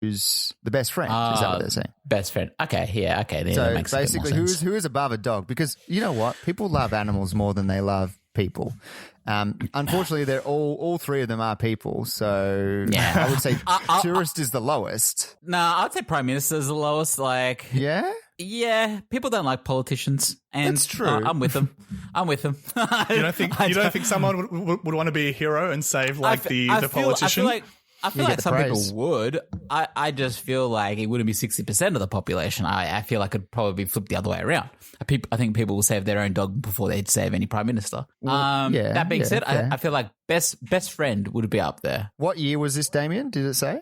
who's the best friend. Is that what they're saying? Best friend. Okay, yeah, okay. Yeah, So that makes basically, a bit more sense. who is above a dog? Because you know what? People love animals more than they love people. Unfortunately, they're all three of them are people. So Yeah. I would say tourist is the lowest. No, I'd say Prime Minister's the lowest. Like, Yeah? yeah, people don't like politicians, and That's true. I'm with them. I'm with them. You don't think someone would want to be a hero and save the politician? I feel like get the some praise. people would. I just feel like it wouldn't be 60% of the population. I feel like it'd probably be flipped the other way around. I think people will save their own dog before they'd save any prime minister. That being said, fair. I feel like best friend would be up there. What year was this, Damien? Did it say?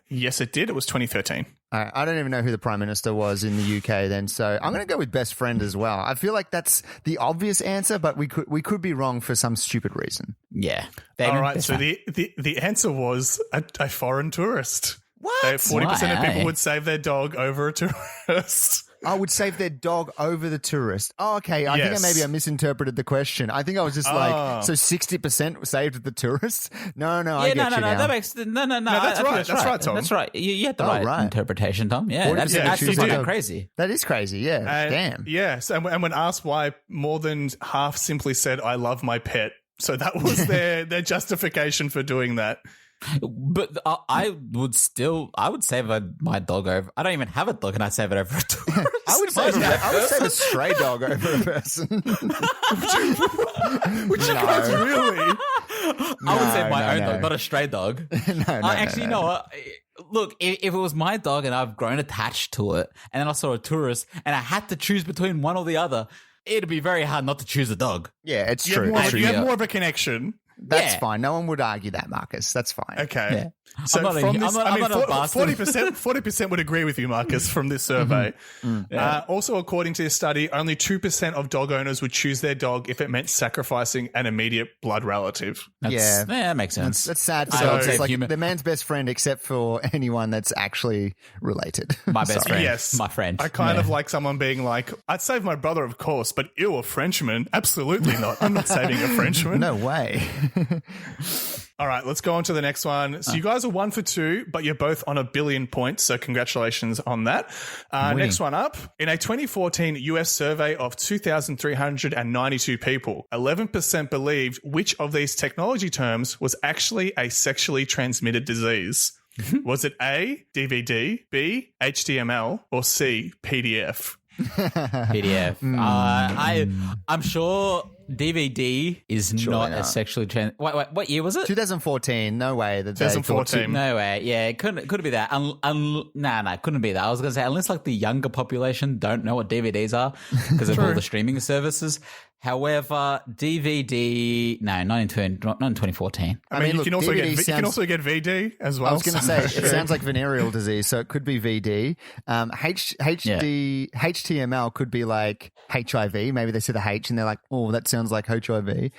Yes, it did. It was 2013. I don't even know who the Prime Minister was in the UK then, so I'm going to go with best friend as well. I feel like that's the obvious answer, but we could be wrong for some stupid reason. Yeah. All right, so the answer was a foreign tourist. What? 40% of Why? people would save their dog over a tourist. I would save their dog over the tourist. Oh, okay. I think maybe I misinterpreted the question. I think I was just like, so 60% saved the tourists? No, I get you now. That makes no. That's right. That's right, Tom. That's right. You had the right interpretation, Tom. Yeah, 40% that's choose fucking dog. crazy. That is crazy, yeah. Damn. Yes, and when asked why, more than half simply said, "I love my pet." So that was their justification for doing that. But I would save my dog over. I don't even have a dog, and I'd save it over a tourist. I would save a stray dog over a person. Which is really. I would save my own dog, not a stray dog. You know what? Look, if it was my dog and I've grown attached to it, and then I saw a tourist and I had to choose between one or the other, it'd be very hard not to choose a dog. Yeah, it's You true. have more of a connection. That's fine. No one would argue that, Marcus. That's fine. Okay. Yeah. So I'm from this, not a bastard. 40% would agree with you, Marcus, from this survey. Also, according to this study, only 2% of dog owners would choose their dog if it meant sacrificing an immediate blood relative. That makes sense. That's sad for I dogs. would It's say like the man's best friend, except for anyone that's actually related. My best friend. Yes. My friend. I kind of like someone being like, I'd save my brother, of course, but ew, a Frenchman? Absolutely not. I'm not saving a Frenchman. No way. All right, let's go on to the next one. So you guys are 1 for 2, but you're both on 1 billion points. So congratulations on that. Next one up. In a 2014 US survey of 2,392 people, 11% believed which of these technology terms was actually a sexually transmitted disease. Was it A, DVD, B, HTML, or C, PDF? PDF. I'm sure DVD is not a sexually trans. Wait, what year was it? 2014. No way. 2014. No way. Yeah, it couldn't be that. Couldn't be that. I was going to say, unless like the younger population don't know what DVDs are because of all the streaming services. However, DVD, not in 2014. I mean, look, you can also get VD as well. I was going to say, it sounds like venereal disease, so it could be VD. HTML could be like HIV. Maybe they said the H and they're like, oh, that sounds like HIV.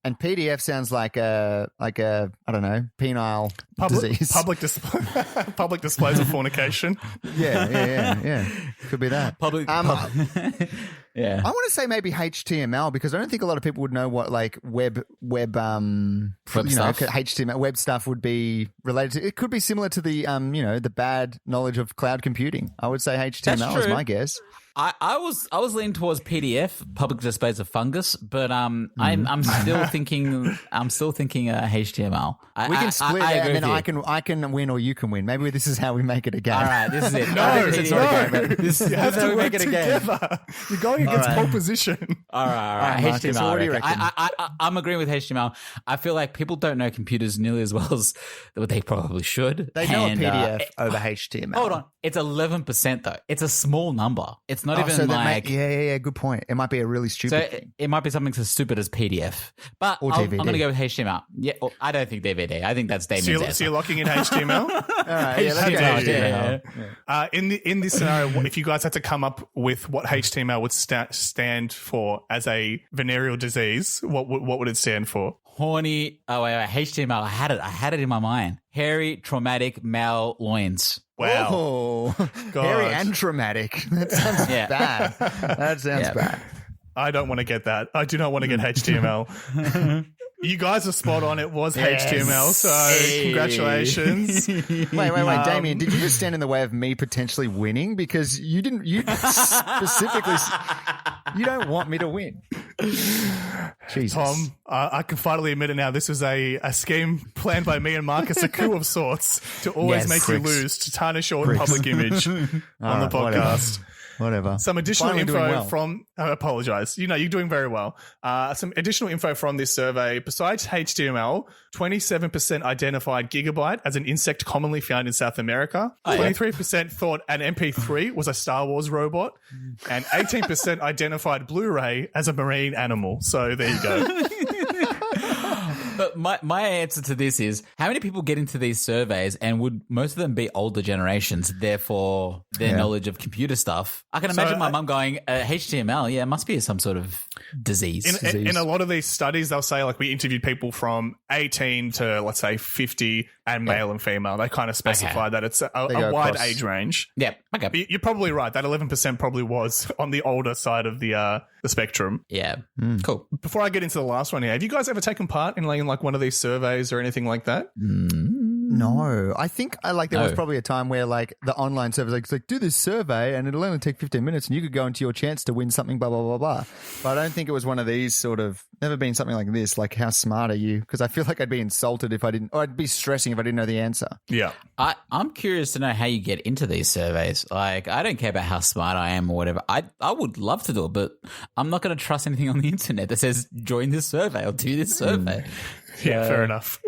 And PDF sounds like a I don't know, penile disease. Public displays of fornication. Yeah. Could be that. Yeah. I want to say maybe HTML because I don't think a lot of people would know what like web stuff. HTML web stuff would be related to. It could be similar to the the bad knowledge of cloud computing. I would say HTML is my guess. I was leaning towards PDF, public displays of fungus, but I'm still thinking HTML. We can split it, and then I can win or you can win. Maybe this is how we make it a game. All right, this is it. You have to work together. You're going against pole position. All right. Marcus, HTML. what do you reckon? I'm agreeing with HTML. I feel like people don't know computers nearly as well as they probably should. They know a PDF over HTML. Hold on. It's 11% though. It's a small number. It's not even so like... Yeah, good point. It might be a really stupid thing. It might be something so stupid as PDF. But I'm going to go with HTML. Yeah, I don't think DVD. I think that's Damien's answer. So you're locking in HTML? All right, let's go HTML. Yeah. In this scenario, if you guys had to come up with what HTML would stand for as a venereal disease, what would it stand for? Horny... Oh, wait. HTML. I had it in my mind. Hairy, traumatic, male loins. Wow. Oh, hairy and traumatic. That sounds bad. That sounds bad. I don't want to get that. I do not want to get HTML. You guys are spot on. It was HTML, so congratulations. Wait, Damien, did you just stand in the way of me potentially winning? Because you specifically, you don't want me to win. Jesus. Tom, I can finally admit it now. This was a scheme planned by me and Marcus, a coup of sorts to always make you lose, to tarnish your public image on the podcast. Whatever. Some additional info from. I apologize. You're doing very well. Some additional info from this survey. Besides HTML, 27% identified Gigabyte as an insect commonly found in South America. 23% thought an MP3 was a Star Wars robot. And 18% identified Blu-ray as a marine animal. So there you go. But my answer to this is, how many people get into these surveys and would most of them be older generations, therefore their knowledge of computer stuff? I can imagine my mum going, HTML, it must be some sort of disease. In a lot of these studies, they'll say, like, we interviewed people from 18 to, let's say, 50 and male and female. They kind of specify that it's a wide age range. Yeah, okay. But you're probably right. That 11% probably was on the older side of the spectrum. Yeah, cool. Before I get into the last one here, have you guys ever taken part in like one of these surveys or anything like that? No, I think there was probably a time where like the online service like do this survey and it'll only take 15 minutes and you could go into your chance to win something, blah, blah, blah, blah. But I don't think it was one of these never been something like this, like how smart are you? Because I feel like I'd be insulted if I didn't, or I'd be stressing if I didn't know the answer. Yeah. I'm curious to know how you get into these surveys. Like, I don't care about how smart I am or whatever. I would love to do it, but I'm not going to trust anything on the internet that says join this survey or do this survey. Yeah, fair enough.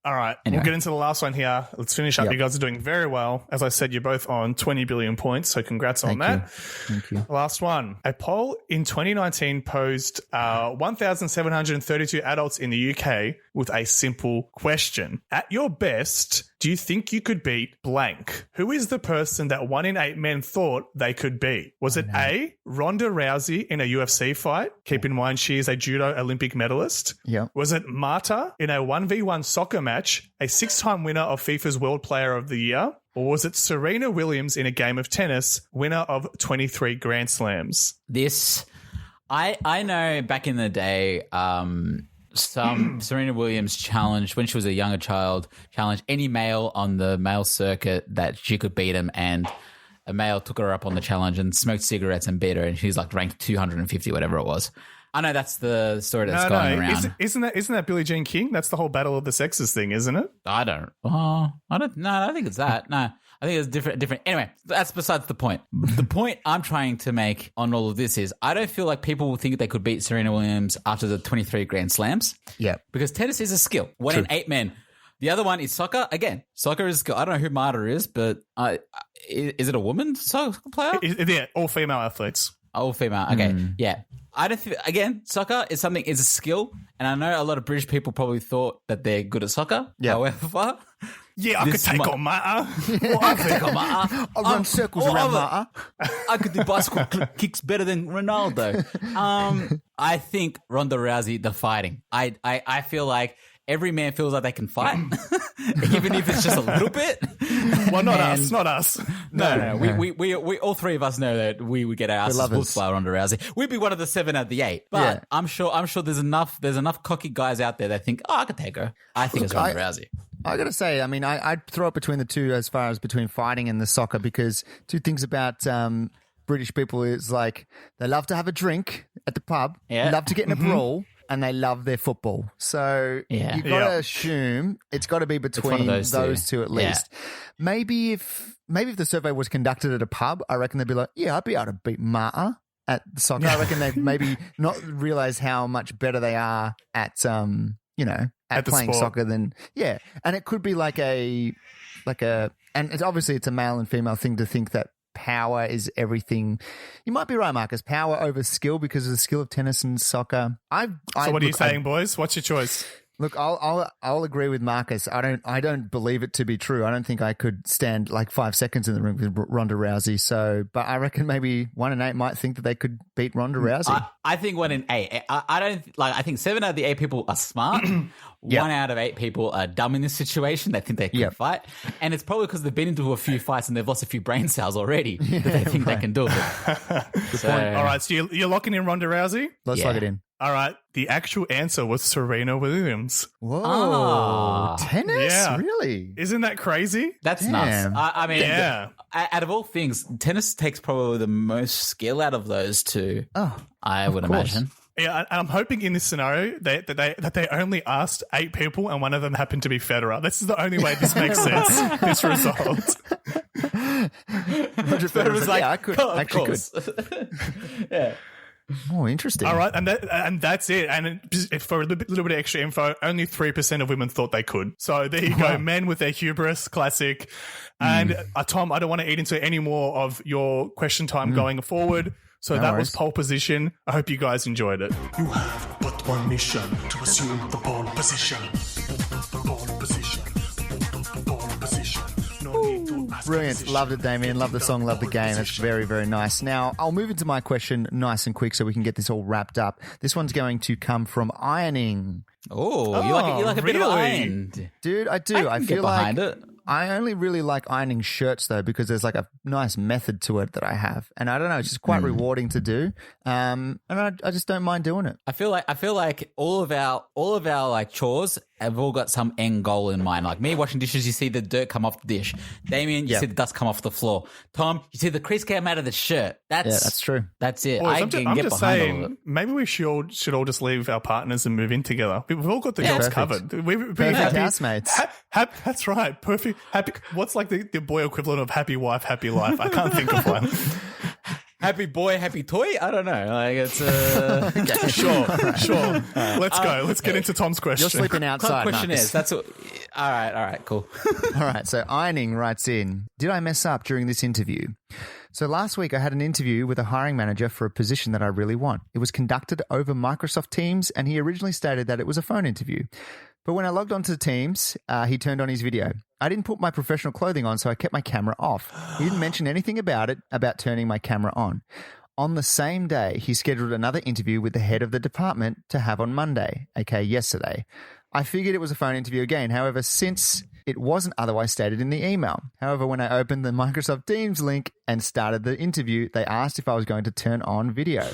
All right. Anyway. We'll get into the last one here. Let's finish up. Yep. You guys are doing very well. As I said, you're both on 20 billion points, so congrats on that. Thank you. Last one. A poll in 2019 posed 1,732 adults in the UK with a simple question. At your best, do you think you could beat blank? Who is the person that 1 in 8 men thought they could beat? Was it A, Ronda Rousey in a UFC fight? Keep in mind she is a judo Olympic medalist. Yeah. Was it Marta in a 1v1 soccer match, a 6-time winner of FIFA's World Player of the Year? Or was it Serena Williams in a game of tennis, winner of 23 Grand Slams? This, I know back in the day, some Serena Williams challenged, when she was a younger child, challenged any male on the male circuit that she could beat him, and a male took her up on the challenge and smoked cigarettes and beat her, and she's like ranked 250, whatever it was. I know that's the story that's going around. Isn't that Billie Jean King? That's the whole battle of the sexes thing, isn't it? I don't think it's that. No, I think it's different. Anyway, that's besides the point. The point I'm trying to make on all of this is I don't feel like people will think they could beat Serena Williams after the 23 Grand Slams. Yeah. Because tennis is a skill. 1 in 8 men. The other one is soccer. Again, soccer is a skill. I don't know who Marta is, but is it a woman soccer player? Yeah, all female athletes. All female. Okay. Yeah. I don't think, again, soccer is a skill. And I know a lot of British people probably thought that they're good at soccer. Yeah. However, yeah, I could take on Marta. I could take on Marta. I'll run circles around Marta. I could do bicycle kicks better than Ronaldo. I think Ronda Rousey, the fighting. I feel like every man feels like they can fight, even if it's just a little bit. Well, not us. No. We all three of us know that we would get our asses whooped by Ronda Rousey. We'd be one of the 7 out of the 8. But yeah. I'm sure there's enough cocky guys out there that think, I could take her. I think it's Ronda Rousey. I got to say, I mean, I'd throw it between the two as far as between fighting and the soccer, because two things about British people is like they love to have a drink at the pub, love to get in a brawl, and they love their football. So you've got to assume it's got to be between those two at least. Yeah. Maybe if the survey was conducted at a pub, I reckon they'd be like, I'd be able to beat Marta at soccer. I reckon they'd maybe not realize how much better they are at playing soccer than and it could be and obviously it's a male and female thing to think that power is everything. You might be right, Marcus. Power over skill, because of the skill of tennis and soccer. So what are you saying, boys? What's your choice? Look, I'll agree with Marcus. I don't believe it to be true. I don't think I could stand like 5 seconds in the ring with Ronda Rousey. So, but I reckon maybe 1 in 8 might think that they could beat Ronda Rousey. I think 1 in 8. I don't like. I think 7 out of the 8 people are smart. 1 out of 8 people are dumb in this situation. They think they can fight, and it's probably because they've been into a few fights and they've lost a few brain cells already that they think they can do it. Good point. All right, so you're locking in Ronda Rousey. Let's lock it in. All right. The actual answer was Serena Williams. Whoa. Tennis? Yeah. Really? Isn't that crazy? That's Damn. nuts. I mean, Yeah. out of all things, tennis takes probably the most skill out of those two. Oh, I would course. imagine. Yeah, and I'm hoping in this scenario that they only asked 8 people and one of them happened to be Federer. This is the only way this makes sense, this result. Roger Federer was like, yeah, I could. Of Actually course. Yeah. Oh, interesting. All right, and that's it. And for a little bit of extra info, only 3% of women thought they could. So there you go, men with their hubris, classic. And Tom, I don't want to eat into any more of your question time going forward. So No that worries. was pole position. I hope you guys enjoyed it. You have but one mission to assume the pole position. Pole position. Pole position. No need to ask Brilliant. position. Loved it, Damien. Love the song, love the game. That's very, very nice. Now, I'll move into my question nice and quick so we can get this all wrapped up. This one's going to come from ironing. Oh, you like a bit of really? iron. Dude, I do. I can feel get behind like it. I only really like ironing shirts though because there's like a nice method to it that I have, and I don't know, it's just quite rewarding to do. And I just don't mind doing it. I feel like all of our like chores have all got some end goal in mind. Like me washing dishes, you see the dirt come off the dish. Damien, you Yep. see the dust come off the floor. Tom, you see the crease come out of the shirt. That's true. That's it. Boys, I I'm can just get behind all of it. saying, maybe we should all just leave our partners and move in together. We've all got the jobs perfect. covered. We're Perfect housemates. That's right. Perfect. Happy. What's like the boy equivalent of happy wife, happy life? I can't think of one. Happy boy, happy toy? I don't know. Like it's Sure. Let's go. Let's get into Tom's question. You're sleeping outside. question Marcus. is that's what. All right, cool. All right, so Ironing writes in, did I mess up during this interview? So last week I had an interview with a hiring manager for a position that I really want. It was conducted over Microsoft Teams, and he originally stated that it was a phone interview. But when I logged onto Teams, he turned on his video. I didn't put my professional clothing on, so I kept my camera off. He didn't mention anything about it, about turning my camera on. On the same day, he scheduled another interview with the head of the department to have on Monday, aka yesterday. I figured it was a phone interview again. However, since it wasn't otherwise stated in the email. However, when I opened the Microsoft Teams link and started the interview, they asked if I was going to turn on video.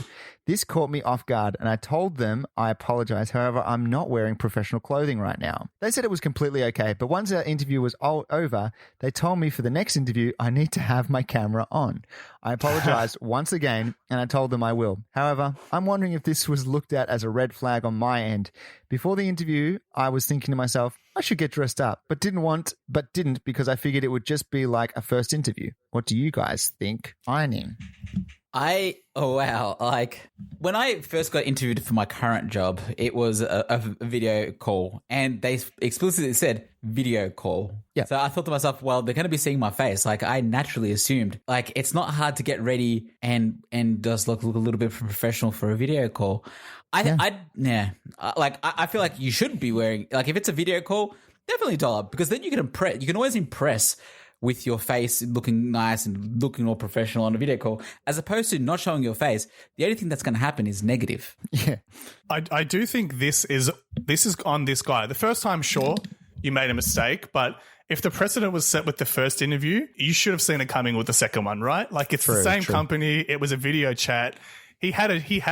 This caught me off guard, and I told them I apologize. However, I'm not wearing professional clothing right now. They said it was completely okay, but once our interview was all over, they told me for the next interview, I need to have my camera on. I apologized once again, and I told them I will. However, I'm wondering if this was looked at as a red flag on my end. Before the interview, I was thinking to myself, I should get dressed up, but didn't because I figured it would just be like a first interview. What do you guys think? Ironing. Like when I first got interviewed for my current job, it was a video call, and they explicitly said video call. Yeah. So I thought to myself, well, they're going to be seeing my face. Like I naturally assumed, like it's not hard to get ready and just look a little bit professional for a video call. I feel like you should be wearing, like if it's a video call, definitely doll up, because then you can impress. You can always impress with your face looking nice and looking all professional on a video call, as opposed to not showing your face. The only thing that's going to happen is negative. Yeah. I do think this is on this guy. The first time, sure, you made a mistake, but if the precedent was set with the first interview, you should have seen it coming with the second one, right? Like it's the same company. It was a video chat. He had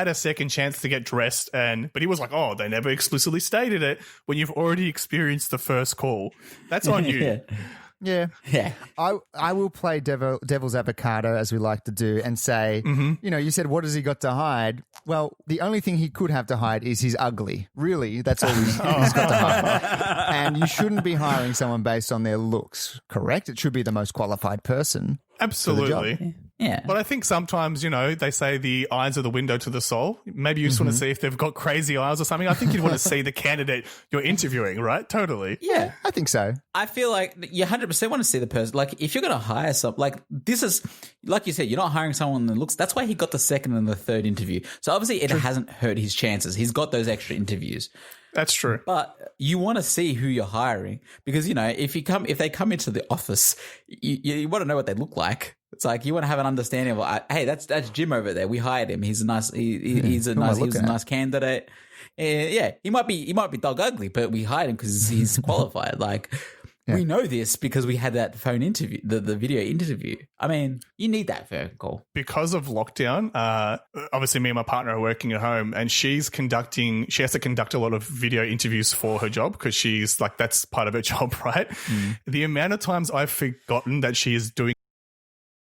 a second chance to get dressed, but he was like, "Oh, they never explicitly stated it." When you've already experienced the first call, that's on you. Yeah. Yeah. I will play devil's avocado, as we like to do, and say, you said, what has he got to hide? Well, the only thing he could have to hide is he's ugly. Really, that's all he's got to hide. And you shouldn't be hiring someone based on their looks, correct? It should be the most qualified person. Absolutely. Yeah. But I think sometimes, they say the eyes are the window to the soul. Maybe you just want to see if they've got crazy eyes or something. I think you'd want to see the candidate you're interviewing, right? Totally. Yeah. I think so. I feel like you 100% want to see the person. Like, if you're going to hire this is, like you said, you're not hiring someone that looks, that's why he got the second and the third interview. So obviously it hasn't hurt his chances. He's got those extra interviews. That's true. But you want to see who you're hiring because, if they come into the office, you want to know what they look like. It's like you want to have an understanding of, hey, that's Jim over there. We hired him. He's a nice, he's a nice candidate. Yeah, he might be dog ugly, but we hired him because he's qualified. Like, We know this because we had that phone interview, the video interview. I mean, you need that phone call. Because of lockdown, obviously me and my partner are working at home, and she has to conduct a lot of video interviews for her job because she's like, that's part of her job, right? The amount of times I've forgotten that she is doing